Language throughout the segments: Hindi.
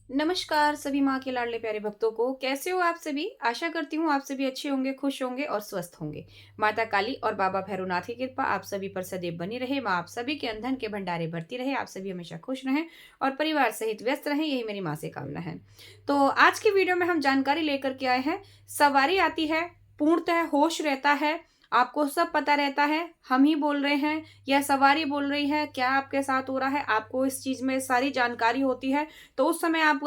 नमस्कार सभी माँ के लाडले प्यारे भक्तों को। कैसे हो आप सभी? आशा करती हूँ आप सभी अच्छे होंगे, खुश होंगे और स्वस्थ होंगे। माता काली और बाबा भैरवनाथ की कृपा आप सभी पर सदैव बनी रहे। माँ आप सभी के अंधन के भंडारे भरती रहे। आप सभी हमेशा खुश रहें और परिवार सहित व्यस्त रहें, यही मेरी माँ से कामना है। तो आज की वीडियो में हम जानकारी लेकर के आए हैं। सवारी आती है, पूर्णतः होश रहता है, आपको सब पता रहता है, हम ही बोल रहे हैं या सवारी बोल रही है, क्या आपके साथ हो रहा है, आपको इस चीज़ में सारी जानकारी होती है। तो उस समय आप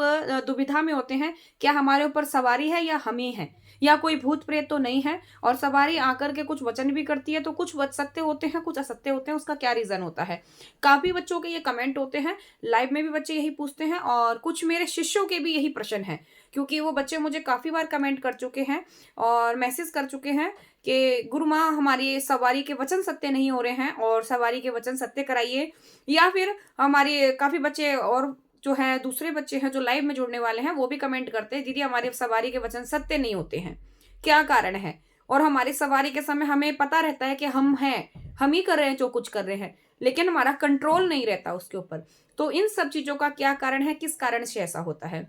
दुविधा में होते हैं, क्या हमारे ऊपर सवारी है या हम ही हैं? या कोई भूत प्रेत तो नहीं है? और सवारी आकर के कुछ वचन भी करती है, तो कुछ वच सत्य होते हैं, कुछ असत्य होते हैं, उसका क्या रीज़न होता है? काफ़ी बच्चों के ये कमेंट होते हैं, लाइव में भी बच्चे यही पूछते हैं और कुछ मेरे शिष्यों के भी यही प्रश्न हैं, क्योंकि वो बच्चे मुझे काफ़ी बार कमेंट कर चुके हैं और मैसेज कर चुके हैं कि गुरु माँ हमारी सवारी के वचन सत्य नहीं हो रहे हैं और सवारी के वचन सत्य कराइए। या फिर हमारे काफ़ी बच्चे और जो हैं दूसरे बच्चे हैं जो लाइव में जुड़ने वाले हैं, वो भी कमेंट करते हैं, दीदी हमारे सवारी के वचन सत्य नहीं होते हैं, क्या कारण है? और हमारी सवारी के समय हमें पता रहता है कि हम हैं, हम ही कर रहे हैं जो कुछ कर रहे हैं, लेकिन हमारा कंट्रोल नहीं रहता उसके ऊपर। तो इन सब चीज़ों का क्या कारण है, किस कारण से ऐसा होता है?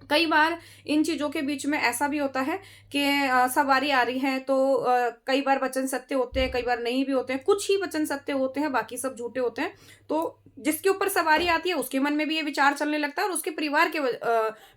कई बार इन चीज़ों के बीच में ऐसा भी होता है कि सवारी आ रही है तो कई बार वचन सत्य होते हैं, कई बार नहीं भी होते हैं। कुछ ही वचन सत्य होते हैं, बाकी सब झूठे होते हैं। तो जिसके ऊपर सवारी आती है उसके मन में भी ये विचार चलने लगता है और उसके परिवार के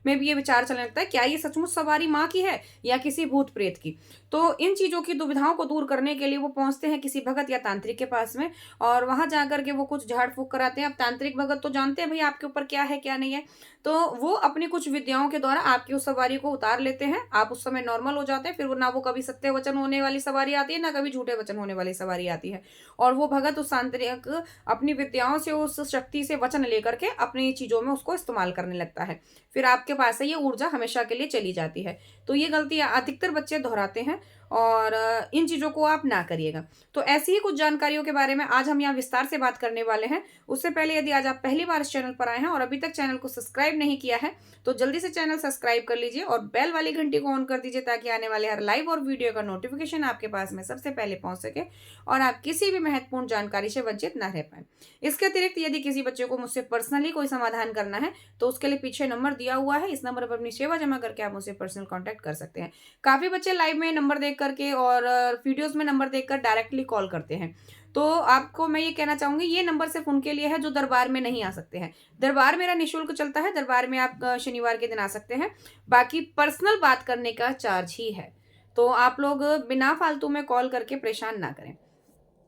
में भी ये विचार चलने लगता है, क्या ये सचमुच सवारी माँ की है या किसी भूत-प्रेत की? तो इन चीज़ों की दुविधाओं को दूर करने के लिए वो पहुँचते हैं किसी भगत या तांत्रिक के पास में और वहाँ जाकर के वो कुछ झाड़-फूँक कराते हैं। अब तांत्रिक भगत तो जानते हैं भई आपके ऊपर क्या है, क्या नहीं है। तो वो अपनी कुछ विद्याओं के द्वारा आपकी उस सवारी को उतार लेते हैं, आप उस समय नॉर्मल हो जाते हैं, फिर वो ना वो कभी सत्य वचन होने वाली सवारी आती है, ना कभी झूठे वचन होने वाली सवारी आती है। और वो भगत उस तांत्रिक अपनी विद्याओं से, उस शक्ति से वचन लेकर के अपनी चीज़ों में उसको इस्तेमाल करने लगता है। फिर आपके पास से ये ऊर्जा हमेशा के लिए चली जाती है। तो ये गलती अधिकतर बच्चे दोहराते हैं और इन चीज़ों को आप ना करिएगा। तो ऐसी ही कुछ जानकारियों के बारे में आज हम यहाँ विस्तार से बात करने वाले हैं। उससे पहले यदि आज आप पहली बार इस चैनल पर आए हैं और अभी तक चैनल को सब्सक्राइब नहीं किया है, तो जल्दी से चैनल सब्सक्राइब कर लीजिए और बेल वाली घंटी को ऑन कर दीजिए ताकि आने वाले हर लाइव और वीडियो का नोटिफिकेशन आपके पास में सबसे पहले पहुंच सके और आप किसी भी महत्वपूर्ण जानकारी से वंचित ना रह पाएँ। इसके अतिरिक्त यदि किसी बच्चे को मुझसे पर्सनली कोई समाधान करना है, तो उसके लिए पीछे नंबर दिया हुआ है। इस नंबर पर अपनी सेवा जमा करके आप मुझसे पर्सनल कॉन्टैक्ट कर सकते हैं। काफ़ी बच्चे लाइव में नंबर देख करके और वीडियोज़ में नंबर देखकर डायरेक्टली कॉल करते हैं। तो आपको मैं ये कहना चाहूँगी, ये नंबर सिर्फ़ उनके लिए है जो दरबार में नहीं आ सकते हैं। दरबार मेरा निःशुल्क चलता है, दरबार में आप शनिवार के दिन आ सकते हैं। बाकी पर्सनल बात करने का चार्ज ही है। तो आप लोग बिना फालतू में कॉल करके परेशान ना करें।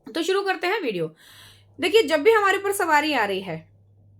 तो शुरू करते हैं वीडियो। देखिए, जब भी हमारे ऊपर सवारी आ रही है,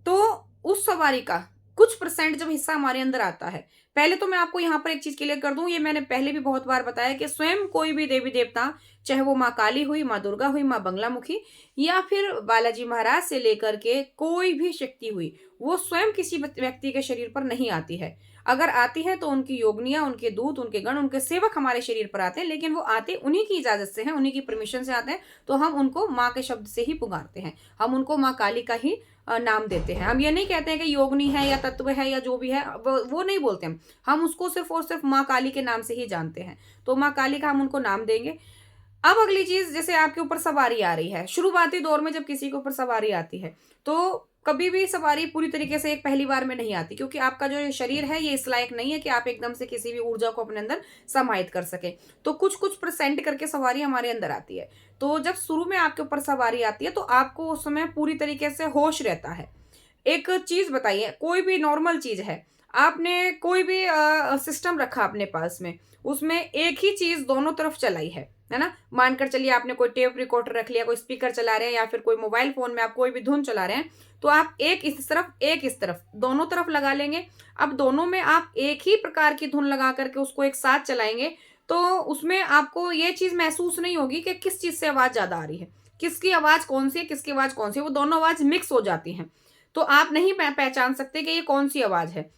तो उस सवारी का कुछ परसेंट जब हिस्सा हमारे अंदर आता है, पहले तो मैं आपको यहाँ पर एक चीज़ क्लियर कर दूँ, ये मैंने पहले भी बहुत बार बताया कि स्वयं कोई भी देवी-देवता, चाहे वो माँ काली हुई, माँ दुर्गा हुई, माँ बंगलामुखी या फिर बालाजी महाराज से लेकर के कोई भी शक्ति हुई, वो स्वयं किसी व्यक्ति के शरीर पर नहीं आती है। अगर आती है तो उनकी योगिनियाँ, उनके दूत, उनके गण, उनके सेवक हमारे शरीर पर आते हैं, लेकिन वो आते उन्हीं की इजाज़त से हैं, उन्हीं की परमिशन से आते हैं, तो हम उनको माँ के शब्द से ही पुकारते हैं। हम उनको माँ काली का ही नाम देते हैं। हम ये नहीं कहते हैं कि योगिनी है या तत्व है या जो भी है, वो नहीं बोलते हम। हम उसको सिर्फ़ और सिर्फ़ माँ काली के नाम से ही जानते हैं। तो माँ काली का हम उनको नाम देंगे। अब अगली चीज़, जैसे आपके ऊपर सवारी आ रही है, शुरुआती दौर में जब किसी के ऊपर सवारी आती है, तो कभी भी सवारी पूरी तरीके से एक पहली बार में नहीं आती, क्योंकि आपका जो ये शरीर है, ये इस लायक नहीं है कि आप एकदम से किसी भी ऊर्जा को अपने अंदर समाहित कर सकें। तो कुछ-कुछ परसेंट करके सवारी हमारे अंदर आती है। तो जब शुरू में आपके ऊपर सवारी आती है, तो आपको उस समय पूरी तरीके से होश रहता है। एक चीज़ बताइए, कोई भी नॉर्मल चीज़ है, आपने कोई भी सिस्टम रखा अपने पास में, उसमें एक ही चीज़ दोनों तरफ चलाई है ना? मानकर चलिए आपने कोई टेप रिकॉर्डर रख लिया, कोई स्पीकर चला रहे हैं या फिर कोई मोबाइल फ़ोन में आप कोई भी धुन चला रहे हैं, तो आप एक इस तरफ, एक इस तरफ, दोनों तरफ लगा लेंगे। अब दोनों में आप एक ही प्रकार की धुन लगा कर के उसको एक साथ चलाएँगे, तो उसमें आपको ये चीज़ महसूस नहीं होगी कि किस चीज़ से आवाज़ ज़्यादा आ रही है, किसकी आवाज़ कौन-सी है, किसकी आवाज़ कौन-सी है, वो दोनों आवाज़ मिक्स हो जाती हैं। तो आप नहीं पहचान सकते कि ये कौन-सी आवाज़ है।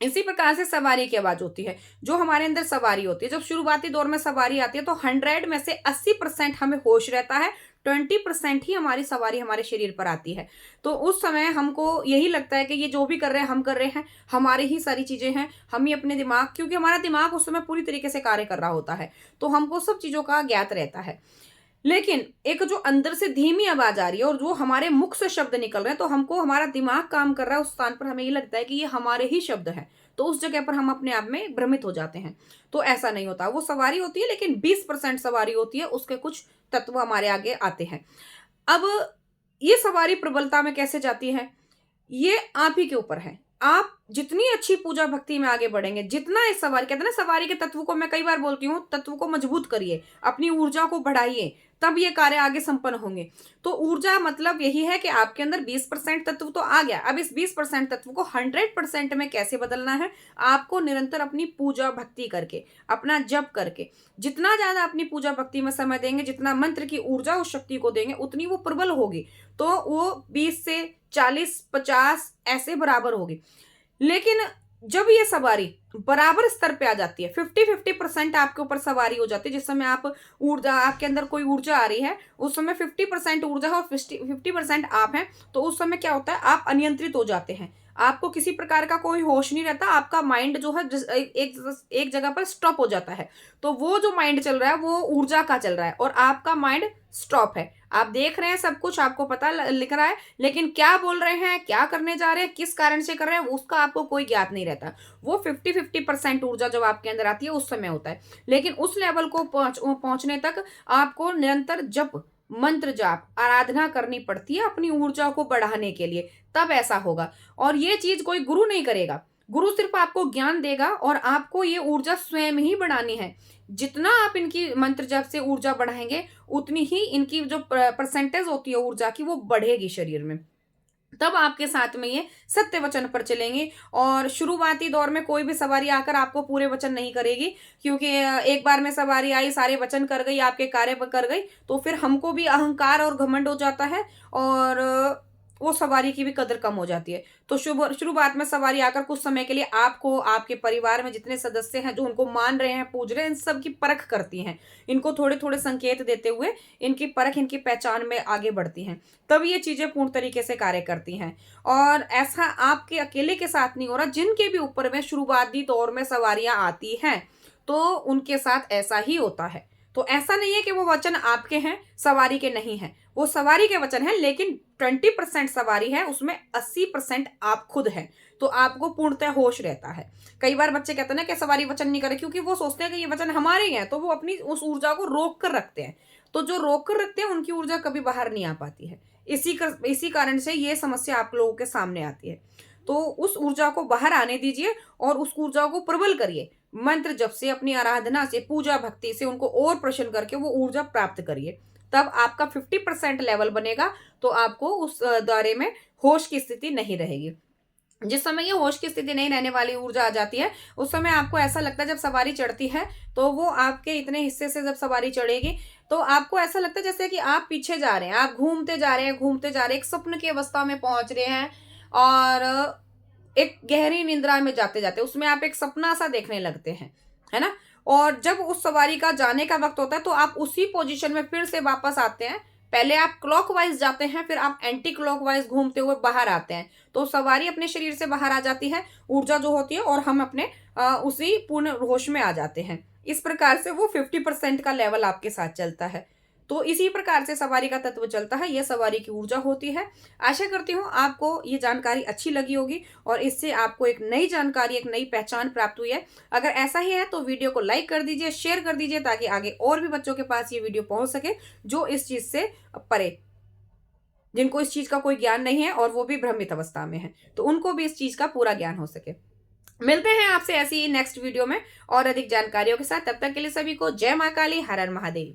इसी प्रकार से सवारी की आवाज़ होती है, जो हमारे अंदर सवारी होती है। जब शुरुआती दौर में सवारी आती है, तो 100 में से 80% हमें होश रहता है, 20% ही हमारी सवारी हमारे शरीर पर आती है। तो उस समय हमको यही लगता है कि ये जो भी कर रहे हैं, हम कर रहे हैं, हमारी ही सारी चीज़ें हैं, हम ही अपने दिमाग, क्योंकि हमारा दिमाग उस समय पूरी तरीके से कार्य कर रहा होता है, तो हमको सब चीज़ों का ज्ञात रहता है। लेकिन एक जो अंदर से धीमी आवाज आ रही है और जो हमारे मुख से शब्द निकल रहे हैं, तो हमको हमारा दिमाग काम कर रहा है उस स्थान पर, हमें ये लगता है कि ये हमारे ही शब्द हैं। तो उस जगह पर हम अपने आप में भ्रमित हो जाते हैं। तो ऐसा नहीं होता, वो सवारी होती है लेकिन 20% सवारी होती है, उसके कुछ तत्व हमारे आगे आते हैं। अब ये सवारी प्रबलता में कैसे जाती है, ये आप ही के ऊपर है। आप जितनी अच्छी पूजा भक्ति में आगे बढ़ेंगे, जितना इस सवारी, कहते हैं ना सवारी के तत्व को, मैं कई बार बोलती हूँ, तत्व को मजबूत करिए, अपनी ऊर्जा को बढ़ाइए, तब ये कार्य आगे संपन्न होंगे। तो ऊर्जा मतलब यही है कि आपके अंदर 20% तत्व तो आ गया, अब इस 20% तत्व को 100% में कैसे बदलना है? आपको निरंतर अपनी पूजा भक्ति करके, अपना जप करके, जितना ज्यादा अपनी पूजा भक्ति में समय देंगे, जितना मंत्र की ऊर्जा उस शक्ति को देंगे, उतनी वो प्रबल होगी। तो वो 20 से 40, 50 ऐसे बराबर होगी। लेकिन जब ये सवारी बराबर स्तर पे आ जाती है, 50-50% आपके ऊपर सवारी हो जाती है, जिस समय आप ऊर्जा, आपके अंदर कोई ऊर्जा आ रही है, उस समय 50% ऊर्जा है और 50% आप हैं, तो उस समय क्या होता है, आप अनियंत्रित हो जाते हैं। आपको किसी प्रकार का कोई होश नहीं रहता, आपका माइंड जो है एक जगह पर स्टॉप हो जाता है। तो वो जो माइंड चल रहा है वो ऊर्जा का चल रहा है और आपका माइंड स्टॉप है। आप देख रहे हैं सब कुछ, आपको पता लिख रहा है, लेकिन क्या बोल रहे हैं, क्या करने जा रहे हैं, किस कारण से कर रहे हैं, उसका आपको कोई ज्ञात नहीं रहता। वो 50-50% ऊर्जा जब आपके अंदर आती है उस समय होता है। लेकिन उस लेवल को पहुंचने तक आपको निरंतर जप, मंत्र जाप, आराधना करनी पड़ती है अपनी ऊर्जा को बढ़ाने के लिए, तब ऐसा होगा। और ये चीज कोई गुरु नहीं करेगा, गुरु सिर्फ आपको ज्ञान देगा और आपको ये ऊर्जा स्वयं ही बढ़ानी है। जितना आप इनकी मंत्र जाप से ऊर्जा बढ़ाएंगे, उतनी ही इनकी जो परसेंटेज होती है ऊर्जा की, वो बढ़ेगी शरीर में। तब आपके साथ में ये सत्य वचन पर चलेंगे। और शुरुआती दौर में कोई भी सवारी आकर आपको पूरे वचन नहीं करेगी, क्योंकि एक बार में सवारी आई, सारे वचन कर गई, आपके कार्य पर कर गई, तो फिर हमको भी अहंकार और घमंड हो जाता है और वो सवारी की भी कदर कम हो जाती है। तो शुरुआत में सवारी आकर कुछ समय के लिए आपको, आपके परिवार में जितने सदस्य हैं जो उनको मान रहे हैं, पूज रहे हैं, इन सब की परख करती हैं। इनको थोड़े थोड़े संकेत देते हुए इनकी परख, इनकी पहचान में आगे बढ़ती हैं। तब ये चीजें पूर्ण तरीके से कार्य करती हैं। और ऐसा आपके अकेले के साथ नहीं हो रहा, जिनके भी ऊपर में शुरुआती दौर में सवारियां आती हैं, तो उनके साथ ऐसा ही होता है। तो ऐसा नहीं है कि वो वचन आपके हैं, सवारी के नहीं है, वो सवारी के वचन है, लेकिन 20% सवारी है, उसमें 80% आप खुद हैं। तो आपको पूर्णतः होश रहता है। कई बार बच्चे कहते हैं ना कि सवारी वचन नहीं करे, क्योंकि वो सोचते हैं कि ये वचन हमारे ही हैं, तो वो अपनी उस ऊर्जा को रोक कर रखते हैं। तो जो रोक कर रखते हैं उनकी ऊर्जा कभी बाहर नहीं आ पाती है। इसी कारण से ये समस्या आप लोगों के सामने आती है। तो उस ऊर्जा को बाहर आने दीजिए और उस ऊर्जा को प्रबल करिए। मंत्र जप से, अपनी आराधना से, पूजा भक्ति से उनको और प्रसन्न करके वो ऊर्जा प्राप्त करिए। तब आपका 50% लेवल बनेगा, तो आपको उस दायरे में होश की स्थिति नहीं रहेगी। जिस समय ये होश की स्थिति नहीं रहने वाली ऊर्जा आ जाती है, उस समय आपको ऐसा लगता है, जब सवारी चढ़ती है तो वो आपके इतने हिस्से से जब सवारी चढ़ेगी, तो आपको ऐसा लगता है जैसे कि आप पीछे जा रहे हैं, आप घूमते जा रहे हैं, घूमते जा रहे हैं, एक स्वप्न की अवस्था में पहुंच रहे हैं और एक गहरी निंद्रा में जाते जाते उसमें आप एक सपना सा देखने लगते हैं, है ना? और जब उस सवारी का जाने का वक्त होता है, तो आप उसी पोजीशन में फिर से वापस आते हैं। पहले आप क्लॉकवाइज जाते हैं, फिर आप एंटी क्लॉकवाइज घूमते हुए बाहर आते हैं। तो सवारी अपने शरीर से बाहर आ जाती है, ऊर्जा जो होती है, और हम अपने उसी पूर्ण होश में आ जाते हैं। इस प्रकार से वो 50% का लेवल आपके साथ चलता है। तो इसी प्रकार से सवारी का तत्व चलता है, यह सवारी की ऊर्जा होती है। आशा करती हूँ आपको ये जानकारी अच्छी लगी होगी और इससे आपको एक नई जानकारी, एक नई पहचान प्राप्त हुई है। अगर ऐसा ही है तो वीडियो को लाइक कर दीजिए, शेयर कर दीजिए, ताकि आगे और भी बच्चों के पास ये वीडियो पहुंच सके जो इस चीज से परे, जिनको इस चीज का कोई ज्ञान नहीं है और वो भी भ्रमित अवस्था में है, तो उनको भी इस चीज का पूरा ज्ञान हो सके। मिलते हैं आपसे ऐसी ही नेक्स्ट वीडियो में और अधिक जानकारियों के साथ। तब तक के लिए सभी को जय मां काली, हर हर महादेव।